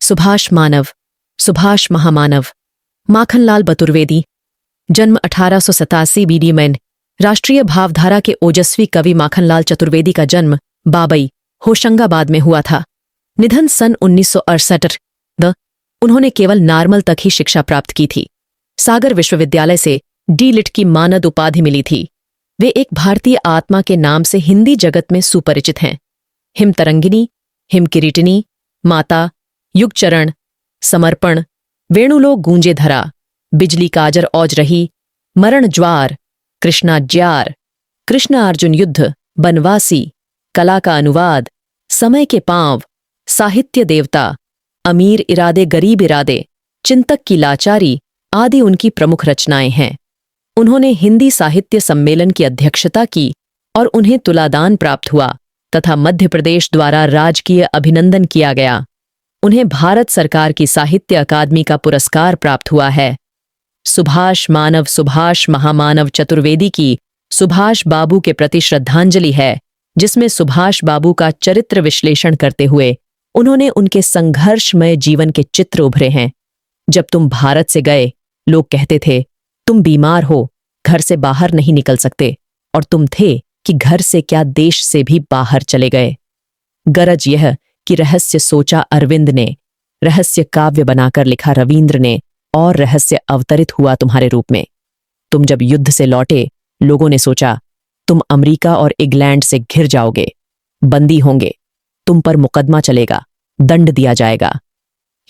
सुभाष मानव, सुभाष महामानव, माखनलाल बतुर्वेदी। जन्म 1887 बीडी में। राष्ट्रीय भावधारा के ओजस्वी कवि माखनलाल चतुर्वेदी का जन्म बाबई, होशंगाबाद में हुआ था। निधन सन 1968। उन्होंने केवल नॉर्मल तक ही शिक्षा प्राप्त की थी। सागर विश्वविद्यालय से डी.लिट की मानद उपाधि मिली थी। वे एक भारतीय आत्मा के नाम से हिंदी जगत में सुपरिचित हैं। हिमतरंगिनी, हिमकिरीटिनी, माता, युगचरण, समर्पण, वेणुलोक गूंजे धरा, बिजली काजर औज रही, मरण ज्वार, कृष्णा ज्यार, कृष्ण अर्जुन युद्ध, बनवासी, कला का अनुवाद, समय के पांव, साहित्य देवता, अमीर इरादे गरीब इरादे, चिंतक की लाचारी आदि उनकी प्रमुख रचनाएं हैं। उन्होंने हिंदी साहित्य सम्मेलन की अध्यक्षता की और उन्हें तुलादान प्राप्त हुआ तथा मध्य प्रदेश द्वारा राजकीय अभिनंदन किया गया। उन्हें भारत सरकार की साहित्य अकादमी का पुरस्कार प्राप्त हुआ है। सुभाष मानव सुभाष महामानव चतुर्वेदी की सुभाष बाबू के प्रति श्रद्धांजलि है, जिसमें सुभाष बाबू का चरित्र विश्लेषण करते हुए उन्होंने उनके संघर्षमय जीवन के चित्र उभरे हैं। जब तुम भारत से गए, लोग कहते थे तुम बीमार हो, घर से बाहर नहीं निकल सकते, और तुम थे कि घर से क्या देश से भी बाहर चले गए। गरज यह कि रहस्य सोचा अरविंद ने, रहस्य काव्य बनाकर लिखा रवींद्र ने, और रहस्य अवतरित हुआ तुम्हारे रूप में। तुम जब युद्ध से लौटे, लोगों ने सोचा तुम अमेरिका और इंग्लैंड से घिर जाओगे, बंदी होंगे, तुम पर मुकदमा चलेगा, दंड दिया जाएगा।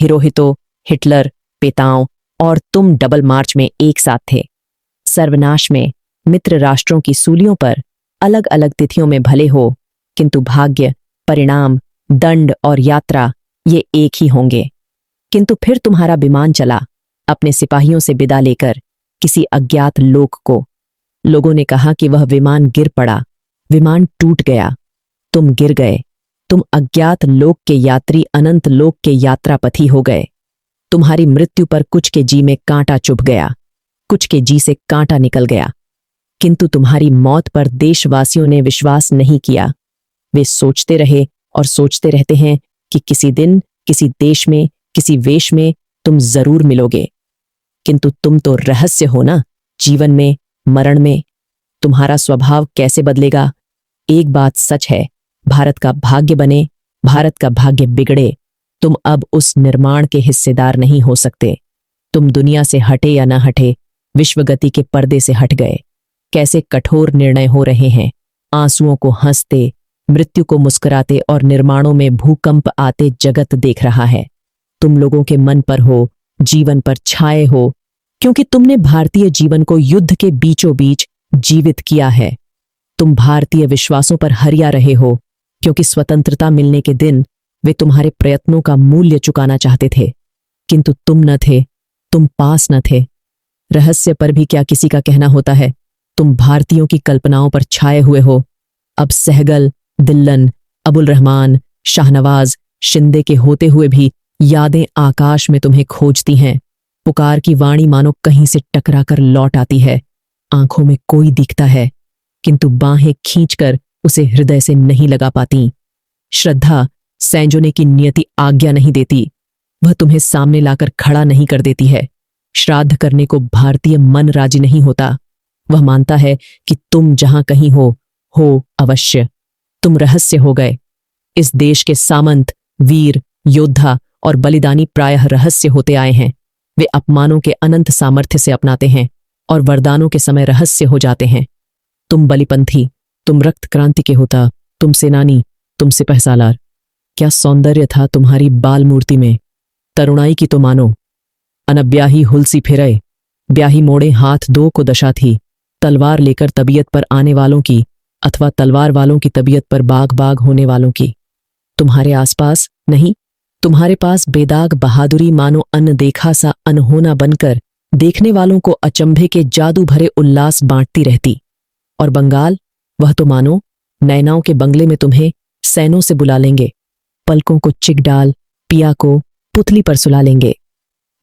हिरोहितो, हिटलर, पेताओं और तुम डबल मार्च में एक साथ थे। सर्वनाश में मित्र राष्ट्रों की सूलियों पर अलग अलग तिथियों में भले हो, किंतु भाग्य, परिणाम, दंड और यात्रा ये एक ही होंगे। किंतु फिर तुम्हारा विमान चला अपने सिपाहियों से विदा लेकर किसी अज्ञात लोक को। लोगों ने कहा कि वह विमान गिर पड़ा, विमान टूट गया, तुम गिर गए। तुम अज्ञात लोक के यात्री अनंत लोक के यात्रापथी हो गए। तुम्हारी मृत्यु पर कुछ के जी में कांटा चुभ गया, कुछ के जी से कांटा निकल गया। किंतु तुम्हारी मौत पर देशवासियों ने विश्वास नहीं किया। वे सोचते रहे और सोचते रहते हैं कि किसी दिन, किसी देश में, किसी वेश में तुम जरूर मिलोगे। किंतु तुम तो रहस्य हो ना, जीवन में, मरण में। तुम्हारा स्वभाव कैसे बदलेगा? एक बात सच है, भारत का भाग्य बने, भारत का भाग्य बिगड़े, तुम अब उस निर्माण के हिस्सेदार नहीं हो सकते। तुम दुनिया से हटे या न हटे, विश्वगति के पर्दे से हट गए। कैसे कठोर निर्णय हो रहे हैं, आंसुओं को हंसते, मृत्यु को मुस्कुराते और निर्माणों में भूकंप आते जगत देख रहा है। तुम लोगों के मन पर हो, जीवन पर छाए हो, क्योंकि तुमने भारतीय जीवन को युद्ध के बीचों बीच जीवित किया है। तुम भारतीय विश्वासों पर हरिया रहे हो, क्योंकि स्वतंत्रता मिलने के दिन वे तुम्हारे प्रयत्नों का मूल्य चुकाना चाहते थे, किंतु तुम न थे, तुम पास न थे। रहस्य पर भी क्या किसी का कहना होता है? तुम भारतीयों की कल्पनाओं पर छाए हुए हो। अब सहगल, दिल्लन, अबुल रहमान, शाहनवाज, शिंदे के होते हुए भी यादें आकाश में तुम्हें खोजती हैं। पुकार की वाणी मानो कहीं से टकरा कर लौट आती है। आंखों में कोई दिखता है, किंतु बाहें खींचकर उसे हृदय से नहीं लगा पाती। श्रद्धा संजोने की नियति आज्ञा नहीं देती, वह तुम्हें सामने लाकर खड़ा नहीं कर देती है। श्राद्ध करने को भारतीय मन राजी नहीं होता। वह मानता है कि तुम जहां कहीं हो अवश्य। तुम रहस्य हो गए। इस देश के सामंत, वीर, योद्धा और बलिदानी प्रायः रहस्य होते आए हैं। वे अपमानों के अनंत सामर्थ्य से अपनाते हैं और वरदानों के समय रहस्य हो जाते हैं। तुम बलिपंथी, तुम रक्त क्रांति के होता, तुम सेनानी, तुम सिपह सालार। क्या सौंदर्य था तुम्हारी बाल मूर्ति में, तरुणाई की तो मानो। अनब्याही हुलसी फिरे, ब्याही मोड़े हाथ दो को दशा थी। तलवार लेकर तबीयत पर आने वालों की, अथवा तलवार वालों की तबीयत पर बाग बाग होने वालों की। तुम्हारे आसपास नहीं, तुम्हारे पास बेदाग बहादुरी मानो अनदेखा सा अनहोना बनकर देखने वालों को अचंभे के जादू भरे उल्लास बांटती रहती। और बंगाल, वह तो मानो नैनाओं के बंगले में तुम्हें सैनों से बुला लेंगे, पलकों को चिक डाल पिया को पुतली पर सुला लेंगे।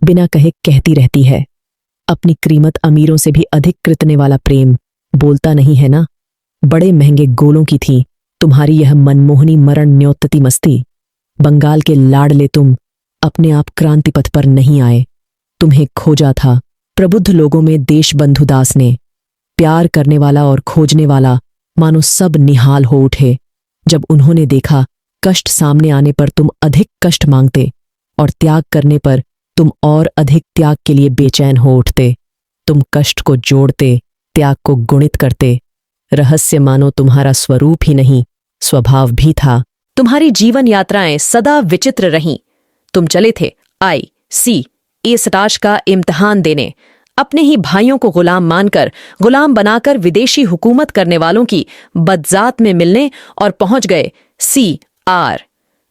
बिना कहे कहती रहती है, अपनी कीमत अमीरों से भी अधिक कृतने वाला प्रेम बोलता नहीं है ना। बड़े महंगे गोलों की थी तुम्हारी यह मनमोहनी मरण न्योतती मस्ती। बंगाल के लाडले तुम अपने आप क्रांति पथ पर नहीं आए। तुम्हें खोजा था। प्रबुद्ध लोगों में देशबंधु दास ने। प्यार करने वाला और खोजने वाला मानो सब निहाल हो उठे जब उन्होंने देखा कष्ट सामने आने पर तुम अधिक कष्ट मांगते और त्याग करने पर तुम और अधिक त्याग के लिए बेचैन हो उठते। तुम कष्ट को जोड़ते, त्याग को गुणित करते। रहस्य मानो तुम्हारा स्वरूप ही नहीं, स्वभाव भी था। तुम्हारी जीवन यात्राएं सदा विचित्र रहीं। तुम चले थे ICAS का इम्तिहान देने, अपने ही भाइयों को गुलाम मानकर, गुलाम बनाकर विदेशी हुकूमत करने वालों की बदजात में मिलने और पहुंच गए CR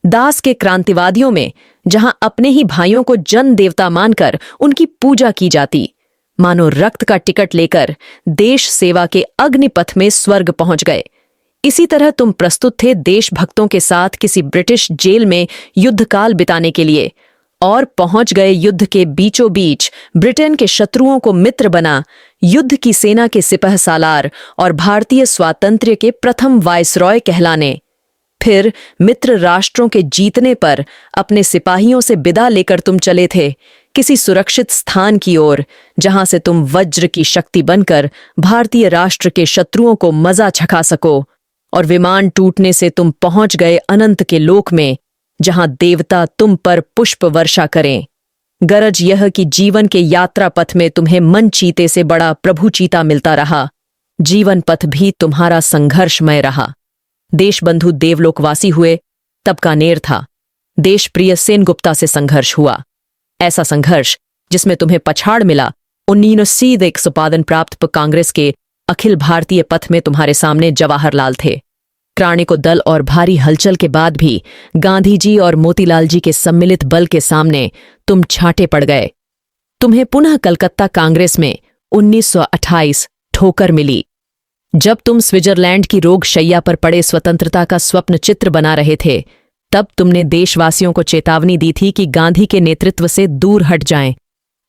दास के क्रांतिवादियों में, जहां अपने ही भाइयों को जन देवता मानकर उनकी पूजा की जाती। मानो रक्त का टिकट लेकर देश सेवा के अग्निपथ में स्वर्ग पहुंच गए। इसी तरह तुम प्रस्तुत थे देशभक्तों के साथ किसी ब्रिटिश जेल में युद्धकाल बिताने के लिए, और पहुंच गए युद्ध के बीचों बीच, ब्रिटेन के शत्रुओं को मित्र बना, युद्ध की सेना के सिपह सालार और भारतीय स्वातंत्र्य के प्रथम वायसरॉय कहलाने। फिर मित्र राष्ट्रों के जीतने पर अपने सिपाहियों से विदा लेकर तुम चले थे किसी सुरक्षित स्थान की ओर, जहां से तुम वज्र की शक्ति बनकर भारतीय राष्ट्र के शत्रुओं को मजा चखा सको। और विमान टूटने से तुम पहुंच गए अनंत के लोक में, जहां देवता तुम पर पुष्प वर्षा करें। गरज यह कि जीवन के यात्रा पथ में तुम्हें मन चीते से बड़ा प्रभु चीता मिलता रहा। जीवन पथ भी तुम्हारा संघर्षमय रहा। देशबंधु देवलोकवासी हुए तब का नेर था। देश प्रिय सेनगुप्ता से संघर्ष हुआ, ऐसा संघर्ष जिसमें तुम्हें पछाड़ मिला। 1901 पदन प्राप्त कांग्रेस के अखिल भारतीय पथ में तुम्हारे सामने जवाहरलाल थे। क्राणिको दल और भारी हलचल के बाद भी गांधी जी और मोतीलाल जी के सम्मिलित बल के सामने तुम छांटे पड़ गए। तुम्हें पुनः कलकत्ता कांग्रेस में 1928 ठोकर मिली। जब तुम स्विट्जरलैंड की रोग शैया पर पड़े स्वतंत्रता का स्वप्न चित्र बना रहे थे, तब तुमने देशवासियों को चेतावनी दी थी कि गांधी के नेतृत्व से दूर हट जाएं।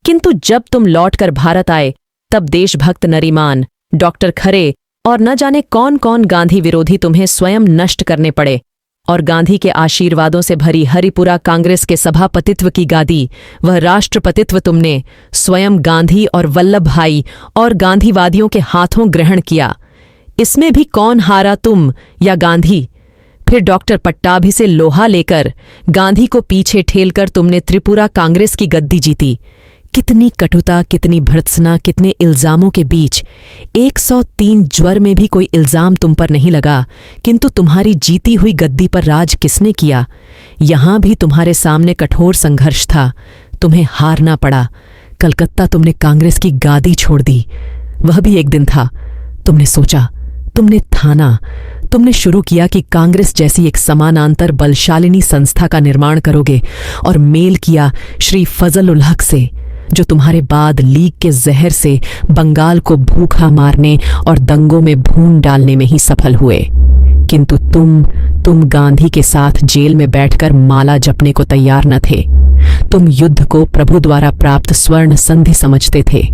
किंतु जब तुम लौटकर भारत आए, तब देशभक्त नरीमान, डॉक्टर खरे और न जाने कौन कौन गांधी विरोधी तुम्हें स्वयं नष्ट करने पड़े, और गांधी के आशीर्वादों से भरी हरिपुरा कांग्रेस के सभापतित्व की गादी, वह राष्ट्रपतित्व तुमने स्वयं गांधी और वल्लभ भाई और गांधीवादियों के हाथों ग्रहण किया। इसमें भी कौन हारा, तुम या गांधी? फिर डॉक्टर पट्टाभी से लोहा लेकर गांधी को पीछे ठेलकर तुमने त्रिपुरा कांग्रेस की गद्दी जीती। कितनी कटुता, कितनी भर्त्सना, कितने इल्जामों के बीच 103 ज्वर में भी कोई इल्जाम तुम पर नहीं लगा। किंतु तुम्हारी जीती हुई गद्दी पर राज किसने किया? यहां भी तुम्हारे सामने कठोर संघर्ष था। तुम्हें हारना पड़ा। कलकत्ता तुमने कांग्रेस की गादी छोड़ दी। वह भी एक दिन था। तुमने सोचा, तुमने ठाना, तुमने शुरू किया कि कांग्रेस जैसी एक समानांतर बलशालिनी संस्था का निर्माण करोगे, और मेल किया श्री फजल उल हक से, जो तुम्हारे बाद लीग के जहर से बंगाल को भूखा मारने और दंगों में भून डालने में ही सफल हुए। किंतु तुम गांधी के साथ जेल में बैठकर माला जपने को तैयार न थे। तुम युद्ध को प्रभु द्वारा प्राप्त स्वर्ण संधि समझते थे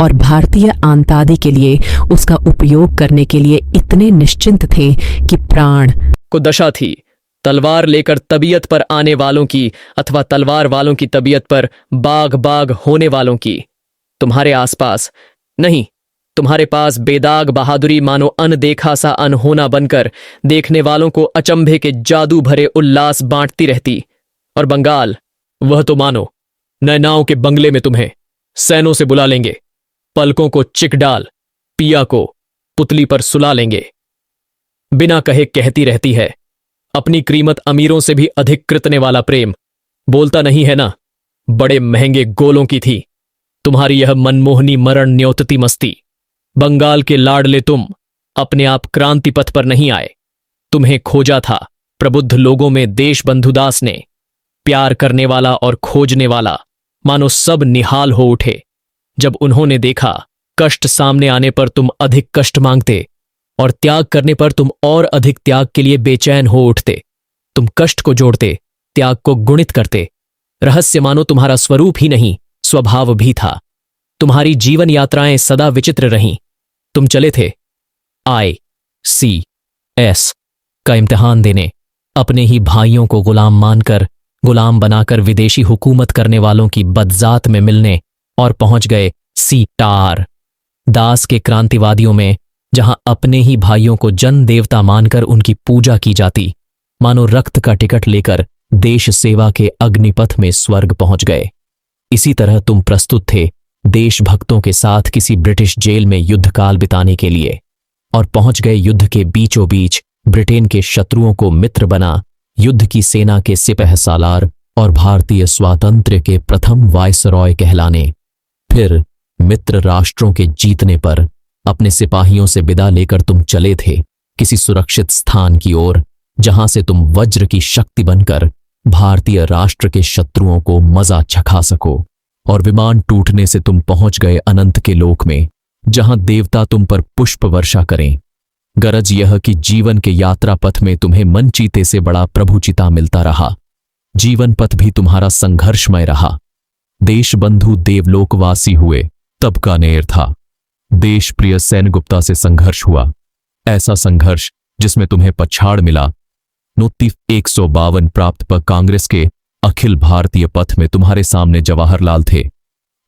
और भारतीय आंतादि के लिए उसका उपयोग करने के लिए इतने निश्चिंत थे कि प्राण को दशा थी। तलवार लेकर तबीयत पर आने वालों की अथवा तलवार वालों की तबीयत पर बाग बाग होने वालों की। तुम्हारे आसपास नहीं, तुम्हारे पास बेदाग बहादुरी मानो अनदेखा सा अनहोना बनकर देखने वालों को अचंभे के जादू भरे उल्लास बांटती रहती। और बंगाल, वह तो मानो नैनाओं के बंगले में तुम्हें सैनों से बुला लेंगे, पलकों को चिक डाल, पिया को पुतली पर सुला लेंगे। बिना कहे कहती रहती है, अपनी कीमत अमीरों से भी अधिक कृतने वाला प्रेम बोलता नहीं है ना, बड़े महंगे गोलों की थी तुम्हारी यह मनमोहनी मरण न्योतती मस्ती। बंगाल के लाडले तुम अपने आप क्रांति पथ पर नहीं आए। तुम्हें खोजा था प्रबुद्ध लोगों में देशबंधु दास ने। प्यार करने वाला और खोजने वाला मानो सब निहाल हो उठे जब उन्होंने देखा कष्ट सामने आने पर तुम अधिक कष्ट मांगते और त्याग करने पर तुम और अधिक त्याग के लिए बेचैन हो उठते। तुम कष्ट को जोड़ते, त्याग को गुणित करते। रहस्य मानो तुम्हारा स्वरूप ही नहीं, स्वभाव भी था। तुम्हारी जीवन यात्राएं सदा विचित्र रहीं। तुम चले थे ICAS का इम्तिहान देने, अपने ही भाइयों को गुलाम मानकर, गुलाम बनाकर विदेशी हुकूमत करने वालों की बदजात में मिलने और पहुंच गए सीटार, दास के क्रांतिवादियों में, जहां अपने ही भाइयों को जन देवता मानकर उनकी पूजा की जाती, मानो रक्त का टिकट लेकर देश सेवा के अग्निपथ में स्वर्ग पहुंच गए। इसी तरह तुम प्रस्तुत थे देशभक्तों के साथ किसी ब्रिटिश जेल में युद्धकाल बिताने के लिए, और पहुंच गए युद्ध के बीचों बीच ब्रिटेन के शत्रुओं को मित्र बना युद्ध की सेना के सिपहसालार और भारतीय स्वातंत्र्य के प्रथम वायसरॉय कहलाने। फिर मित्र राष्ट्रों के जीतने पर अपने सिपाहियों से विदा लेकर तुम चले थे किसी सुरक्षित स्थान की ओर, जहां से तुम वज्र की शक्ति बनकर भारतीय राष्ट्र के शत्रुओं को मजा चखा सको। और विमान टूटने से तुम पहुंच गए अनंत के लोक में, जहां देवता तुम पर पुष्प वर्षा करें। गरज यह कि जीवन के यात्रा पथ में तुम्हें मनचीते से बड़ा प्रभुचिता मिलता रहा। जीवन पथ भी तुम्हारा संघर्षमय रहा। देश बंधु देवलोकवासी हुए तब का नेर था। देश प्रिय सेनगुप्ता से संघर्ष हुआ, ऐसा संघर्ष जिसमें तुम्हें पछाड़ मिला। नोटिस 152 प्राप्त पर कांग्रेस के अखिल भारतीय पथ में तुम्हारे सामने जवाहरलाल थे।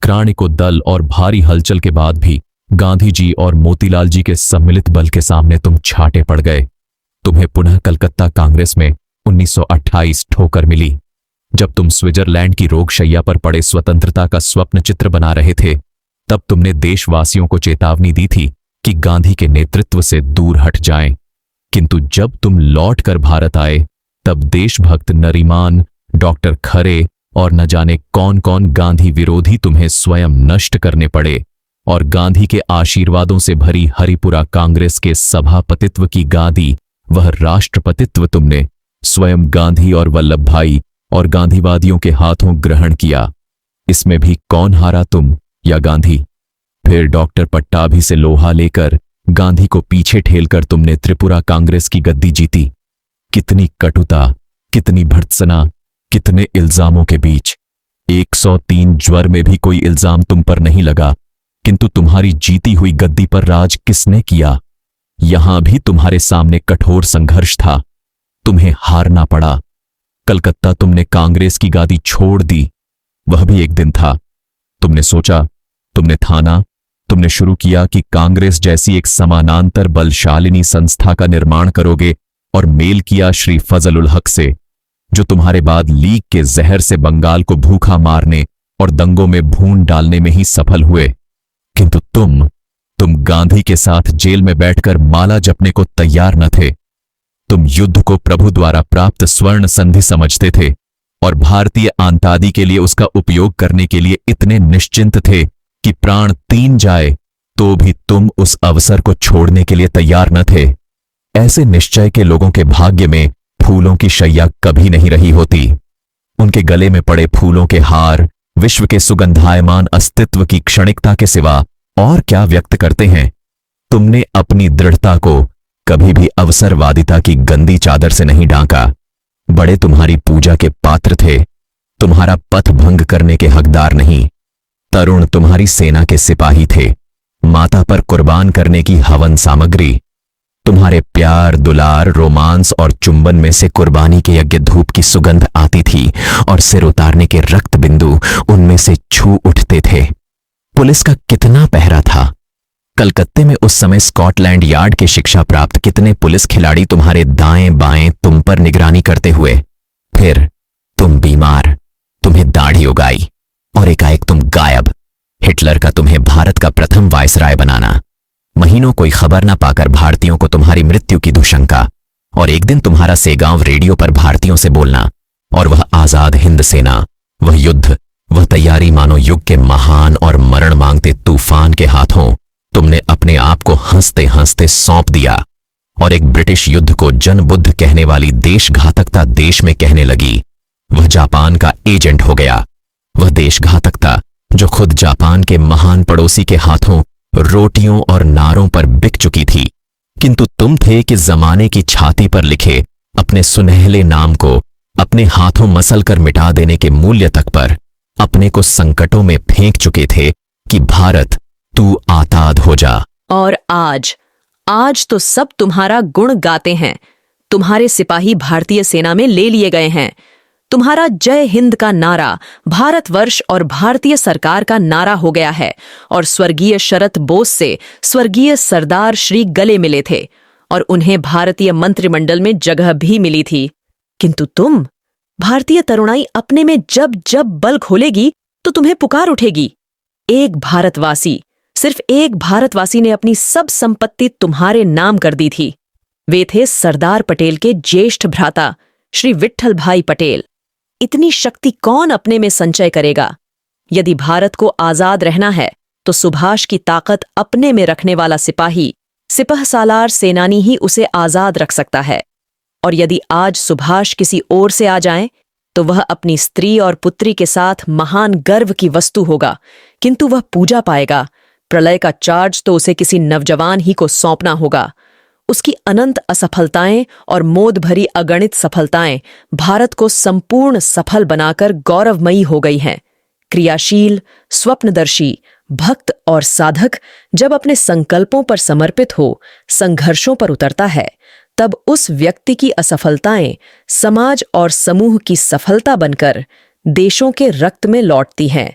क्राणिको दल और भारी हलचल के बाद भी गांधी जी और मोतीलाल जी के सम्मिलित बल के सामने तुम छाटे पड़ गए। तुम्हें पुनः कलकत्ता कांग्रेस में 1928 ठोकर मिली। जब तुम स्विट्जरलैंड की रोगशैया पर पड़े स्वतंत्रता का स्वप्न चित्र बना रहे थे, तब तुमने देशवासियों को चेतावनी दी थी कि गांधी के नेतृत्व से दूर हट जाएं। किंतु जब तुम लौट कर भारत आए, तब देशभक्त नरीमान, डॉक्टर खरे और न जाने कौन कौन गांधी विरोधी तुम्हें स्वयं नष्ट करने पड़े, और गांधी के आशीर्वादों से भरी हरिपुरा कांग्रेस के सभापतित्व की गादी, वह राष्ट्रपतित्व तुमने स्वयं गांधी और वल्लभ भाई और गांधीवादियों के हाथों ग्रहण किया। इसमें भी कौन हारा, तुम या गांधी? फिर डॉक्टर पट्टाभी से लोहा लेकर गांधी को पीछे ठेलकर तुमने त्रिपुरा कांग्रेस की गद्दी जीती। कितनी कटुता, कितनी भर्त्सना, कितने इल्जामों के बीच। 103 ज्वर में भी कोई इल्जाम तुम पर नहीं लगा, किंतु तुम्हारी जीती हुई गद्दी पर राज किसने किया? यहां भी तुम्हारे सामने कठोर संघर्ष था। तुम्हें हारना पड़ा। कलकत्ता तुमने कांग्रेस की गादी छोड़ दी। वह भी एक दिन था। तुमने सोचा, तुमने ठाना, तुमने शुरू किया कि कांग्रेस जैसी एक समानांतर बलशालिनी संस्था का निर्माण करोगे, और मेल किया श्री फजल उल हक से, जो तुम्हारे बाद लीग के जहर से बंगाल को भूखा मारने और दंगों में भून डालने में ही सफल हुए। किंतु तुम गांधी के साथ जेल में बैठकर माला जपने को तैयार न थे। तुम युद्ध को प्रभु द्वारा प्राप्त स्वर्ण संधि समझते थे, और भारतीय आंतादी के लिए उसका उपयोग करने के लिए इतने निश्चिंत थे कि प्राण तीन जाए तो भी तुम उस अवसर को छोड़ने के लिए तैयार न थे। ऐसे निश्चय के लोगों के भाग्य में फूलों की शैया कभी नहीं रही होती। उनके गले में पड़े फूलों के हार विश्व के सुगंधायमान अस्तित्व की क्षणिकता के सिवा और क्या व्यक्त करते हैं? तुमने अपनी दृढ़ता को कभी भी अवसरवादिता की गंदी चादर से नहीं ढांका। बड़े तुम्हारी पूजा के पात्र थे, तुम्हारा पथ भंग करने के हकदार नहीं। तरुण तुम्हारी सेना के सिपाही थे, माता पर कुर्बान करने की हवन सामग्री। तुम्हारे प्यार, दुलार, रोमांस और चुंबन में से कुर्बानी के यज्ञ धूप की सुगंध आती थी, और सिर उतारने के रक्त बिंदु उनमें से छू उठते थे। पुलिस का कितना पहरा था। कलकत्ते में उस समय स्कॉटलैंड यार्ड के शिक्षा प्राप्त कितने पुलिस खिलाड़ी तुम्हारे दाएं बाएं तुम पर निगरानी करते हुए। फिर तुम बीमार, तुम्हें दाढ़ी उगाई, और एकाएक तुम गायब। हिटलर का तुम्हें भारत का प्रथम वायसराय बनाना, महीनों कोई खबर ना पाकर भारतीयों को तुम्हारी मृत्यु की दुशंका, और एक दिन तुम्हारा सेगांव रेडियो पर भारतीयों से बोलना, और वह आजाद हिंद सेना, वह युद्ध, वह तैयारी मानो युग के महान और मरण मांगते तूफान के हाथों तुमने अपने आप को हंसते हंसते सौंप दिया, और एक ब्रिटिश युद्ध को जनबुद्ध कहने वाली देशघातकता देश में कहने लगी। वह जापान का एजेंट हो गया। वह देशघातकता जो खुद जापान के महान पड़ोसी के हाथों रोटियों और नारों पर बिक चुकी थी, किंतु तुम थे कि जमाने की छाती पर लिखे अपने सुनहले नाम को अपने हाथों मसल कर मिटा देने के मूल्य तक पर अपने को संकटों में फेंक चुके थे कि भारत तू आताद हो जा। और आज तो सब तुम्हारा गुण गाते हैं। तुम्हारे सिपाही भारतीय सेना में ले लिए गए हैं। तुम्हारा जय हिंद का नारा भारतवर्ष और भारतीय सरकार का नारा हो गया है और स्वर्गीय शरत बोस से स्वर्गीय सरदार श्री गले मिले थे और उन्हें भारतीय मंत्रिमंडल में जगह भी मिली थी। किंतु तुम, भारतीय तरुणाई अपने में जब जब बल खोलेगी तो तुम्हें पुकार उठेगी। एक भारतवासी, सिर्फ एक भारतवासी ने अपनी सब संपत्ति तुम्हारे नाम कर दी थी। वे थे सरदार पटेल के ज्येष्ठ भ्राता श्री विट्ठल भाई पटेल। इतनी शक्ति कौन अपने में संचय करेगा? यदि भारत को आजाद रहना है तो सुभाष की ताकत अपने में रखने वाला सिपाही, सिपह सालार सेनानी ही उसे आजाद रख सकता है। और यदि आज सुभाष किसी ओर से आ जाएं, तो वह अपनी स्त्री और पुत्री के साथ महान गर्व की वस्तु होगा, किंतु वह पूजा पाएगा। प्रलय का चार्ज तो उसे किसी नवजवान ही को सौंपना होगा। उसकी अनंत असफलताएं और मोद भरी अगणित सफलताएं भारत को संपूर्ण सफल बनाकर गौरवमयी हो गई हैं। क्रियाशील, स्वप्नदर्शी, भक्त और साधक जब अपने संकल्पों पर समर्पित हो संघर्षों पर उतरता है, तब उस व्यक्ति की असफलताएं समाज और समूह की सफलता बनकर देशों के रक्त में लौटती हैं।